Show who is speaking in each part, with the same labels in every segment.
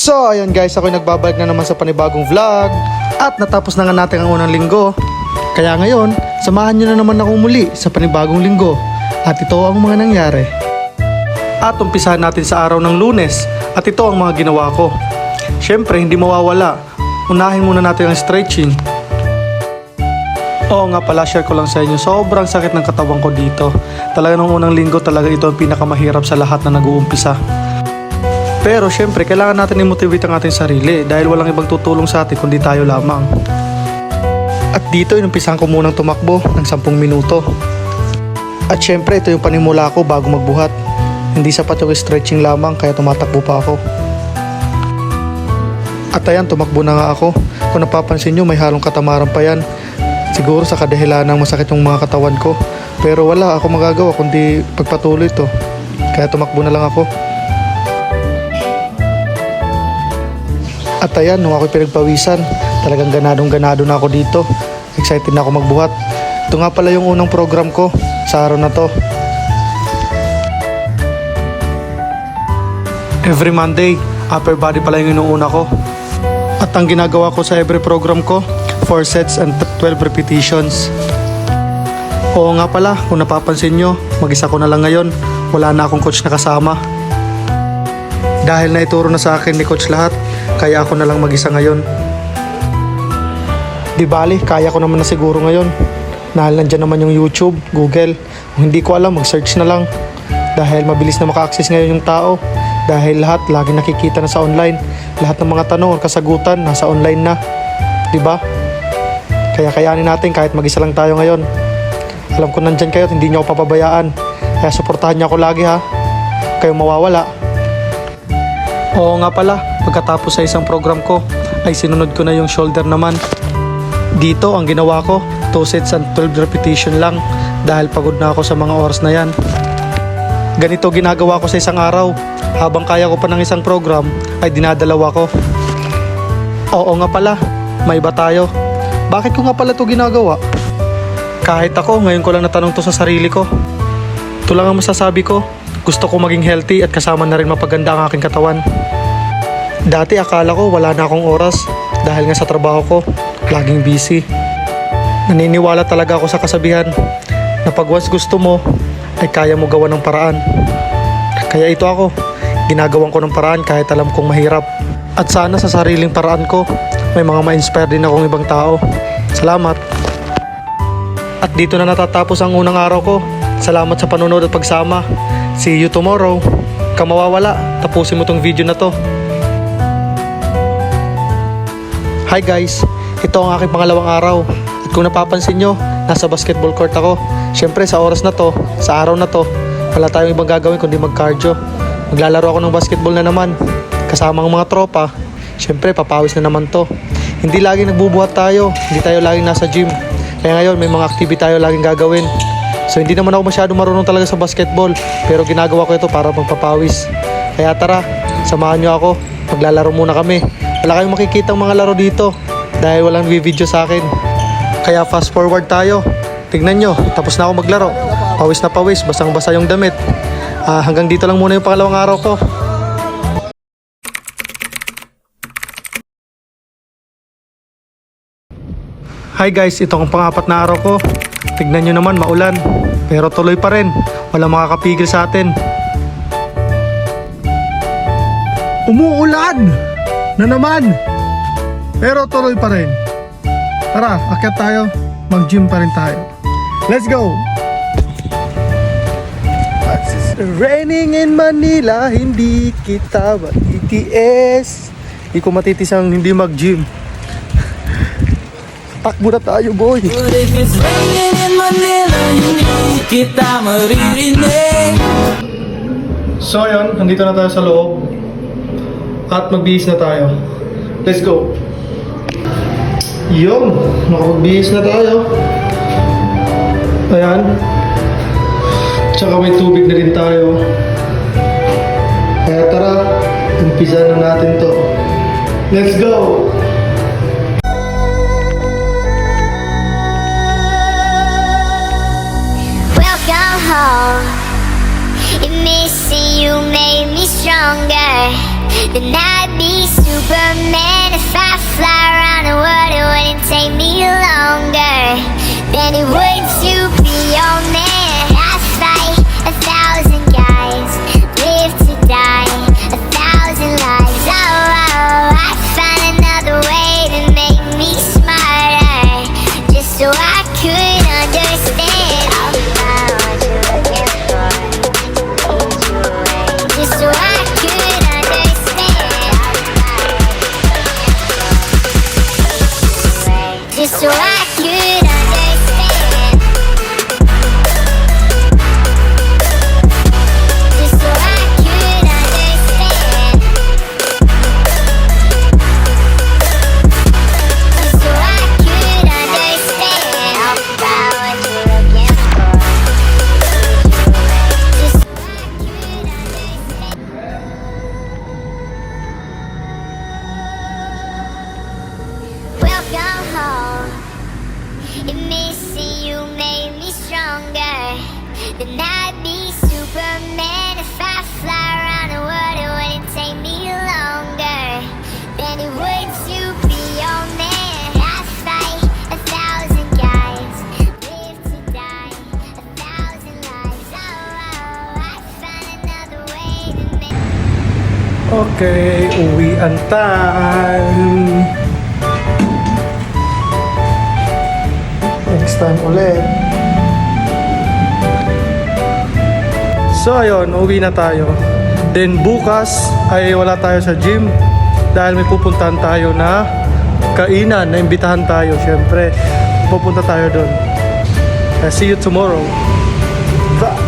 Speaker 1: So ayun guys, ako'y nagbabalik na naman sa panibagong vlog. At natapos na nga natin ang unang linggo. Kaya ngayon, samahan nyo na naman ako muli sa panibagong linggo. At ito ang mga nangyari. At umpisahan natin sa araw ng Lunes. At ito ang mga ginawa ko. Syempre, hindi mawawala. Unahin muna natin ang stretching. Oo nga pala, share ko lang sa inyo. Sobrang sakit ng katawan ko dito. Talaga nung unang linggo talaga ito ang pinakamahirap sa lahat na nag-uumpisa. Pero syempre, kailangan natin i-motivate ang ating sarili dahil walang ibang tutulong sa atin kundi tayo lamang. At dito, inumpisahan ko munang tumakbo ng 10 minuto. At syempre, ito yung panimula ko bago magbuhat. Hindi sapat yung stretching lamang kaya tumatakbo pa ako. At ayan, tumakbo na nga ako. Kung napapansin nyo, may halong katamaran pa yan. Siguro sa kadahilan ng masakit yung mga katawan ko. Pero wala ako magagawa kundi pagpatuloy to. Kaya tumakbo na lang ako. At ayan, nung ako'y pinagpawisan, talagang ganadong-ganado na ako dito. Excited na ako magbuhat. Ito nga pala yung unang program ko sa araw na to. Every Monday, upper body pala yung inuuna ko. At ang ginagawa ko sa every program ko, 4 sets and 12 repetitions. Oo nga pala, kung napapansin nyo, mag-isa ko na lang ngayon. Wala na akong coach na kasama. Dahil naituro na sa akin ni coach lahat, kaya ako na lang mag-isa ngayon. Di bali, kaya ko naman na siguro ngayon. Dahil nandyan naman yung YouTube, Google. Kung hindi ko alam, mag-search na lang. Dahil mabilis na maka-access ngayon yung tao. Dahil lahat lagi nakikita na sa online. Lahat ng mga tanong o kasagutan nasa online na. Di ba? Kaya kayanin natin kahit mag-isa lang tayo ngayon. Alam ko nandyan kayo at hindi nyo ako papabayaan. Kaya suportahan nyo ako lagi ha. Kayo mawawala. Oo nga pala, pagkatapos sa isang program ko, ay sinunod ko na yung shoulder naman. Dito ang ginawa ko, 2 sets and 12 repetition lang dahil pagod na ako sa mga oras na yan. Ganito ginagawa ko sa isang araw. Habang kaya ko pa ng isang program, ay dinadalawa ko. Oo nga pala, may iba tayo. Bakit ko nga pala ito ginagawa? Kahit ako, ngayon ko lang natanong to sa sarili ko. Ito lang ang masasabi ko. Gusto ko maging healthy at kasama na rin mapaganda ang aking katawan. Dati akala ko wala na akong oras dahil nga sa trabaho ko, laging busy. Naniniwala talaga ako sa kasabihan na pag once gusto mo, ay kaya mo gawa ng paraan. Kaya ito ako, ginagawan ko ng paraan kahit alam kong mahirap. At sana sa sariling paraan ko, may mga ma-inspire din akong ibang tao. Salamat. At dito na natatapos ang unang araw ko. Salamat sa panonood at pagsama. See you tomorrow. Ka mawawala, tapusin mo tong video na to. Hi guys, ito ang aking pangalawang araw. At kung napapansin nyo, nasa basketball court ako. Syempre sa oras na to, sa araw na to, wala tayong ibang gagawin kundi mag-cardio. Maglalaro ako ng basketball na naman. Kasama ang mga tropa. Syempre papawis na naman to. Hindi laging nagbubuhat tayo, hindi tayo laging nasa gym. Kaya ngayon may mga activity tayo laging gagawin. So hindi naman ako masyado marunong talaga sa basketball, pero ginagawa ko ito para magpapawis. Kaya tara, samahan nyo ako. Maglalaro muna kami. Wala kayong makikitang mga laro dito dahil walang video sa akin. Kaya fast forward tayo. Tignan nyo, tapos na ako maglaro. Pawis na pawis, basang-basa yung damit. Hanggang dito lang muna yung pangalawang araw ko. Hi guys, ito ang pang-apat na araw ko. Tignan nyo naman, maulan. Pero tuloy pa rin. Walang makakapigil sa atin. Umuulan na naman. Pero tuloy pa rin. Tara, akyat tayo. Mag-gym pa rin tayo. Let's go! It's raining in Manila. Hindi kita matitiis. Hindi ko matitis ang hindi mag-gym. Takbo na tayo, boy.
Speaker 2: But if it's raining in Manila, hindi kita maririnig.
Speaker 1: So yun, nandito na tayo sa loob. At magbihis na tayo. Let's go. Yun, makapagbihis na tayo. Ayan. Tsaka may tubig na rin tayo. Kaya tara, umpisa na natin to. Let's go!
Speaker 3: Missing you made me stronger. then I'd be Superman. If I fly around the world, it wouldn't take me longer than it would to be your man. I fight 1,000 guys, live to die 1,000 lives. Oh, oh, I find another way to make me smarter, just so I could understand what you're looking for. Just so I could understand. Just so I could understand. Just so I could understand. Just so I could understand about what you're looking for. Just so I could understand. Welcome home. If missing you made me stronger, then I'd be Superman. If I fly around the world, it wouldn't take me longer than it would to be your man. I fight 1,000 guys, live to die 1,000 lives. Oh, oh, I find another way to make.
Speaker 1: Okay, uwian time. Next time ulit. So ayun, uwi na tayo. Then bukas ay wala tayo sa gym dahil may pupuntahan tayo na kainan, na imbitahan tayo. Syempre, pupunta tayo doon. See you tomorrow. Bye!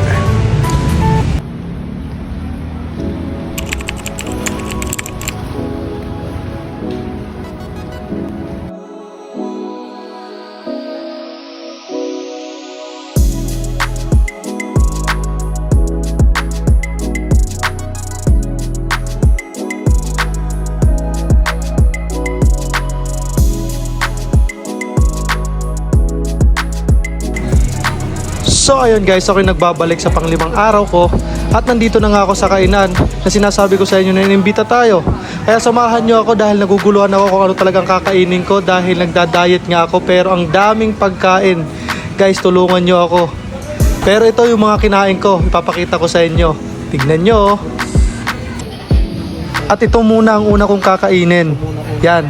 Speaker 1: So ayun guys, ako'y nagbabalik sa panglimang araw ko at nandito na nga ako sa kainan na sinasabi ko sa inyo na inimbita tayo. Kaya samahan nyo ako dahil naguguluhan ako kung ano talagang kakainin ko dahil nagda-diet nga ako pero ang daming pagkain. Guys, tulungan nyo ako. Pero ito yung mga kinain ko, ipapakita ko sa inyo. Tignan nyo. At ito muna ang una kong kakainin. Yan.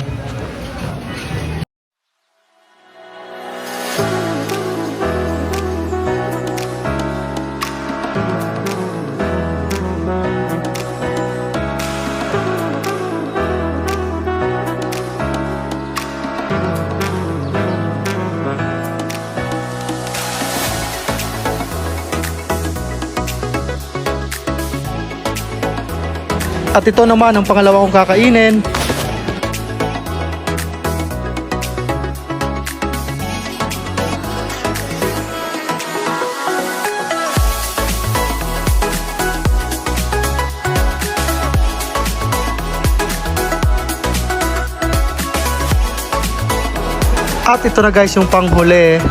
Speaker 1: At ito naman ang pangalawa kong kakainin. At ito na guys yung panghuli.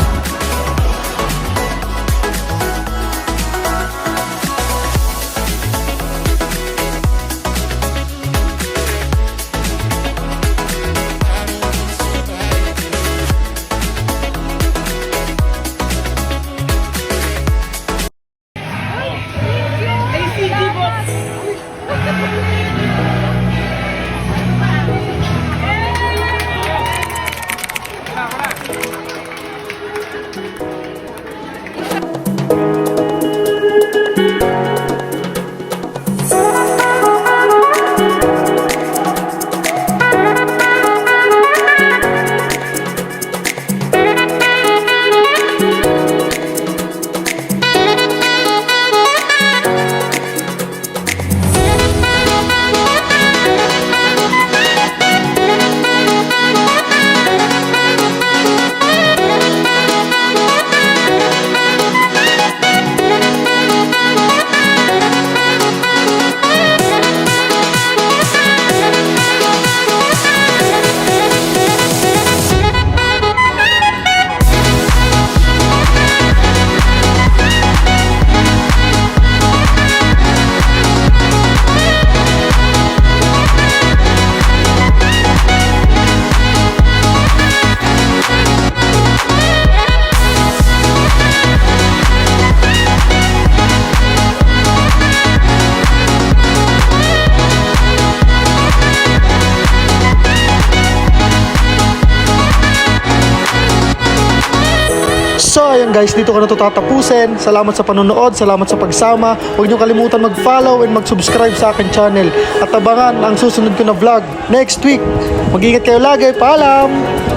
Speaker 1: ayan guys, dito ko na ito tatapusin. Salamat sa panonood, salamat sa pagsama. Huwag niyo kalimutan mag-follow and mag-subscribe sa akin channel. At abangan ang susunod ko na vlog next week. Mag-ingat kayo lagi. Paalam!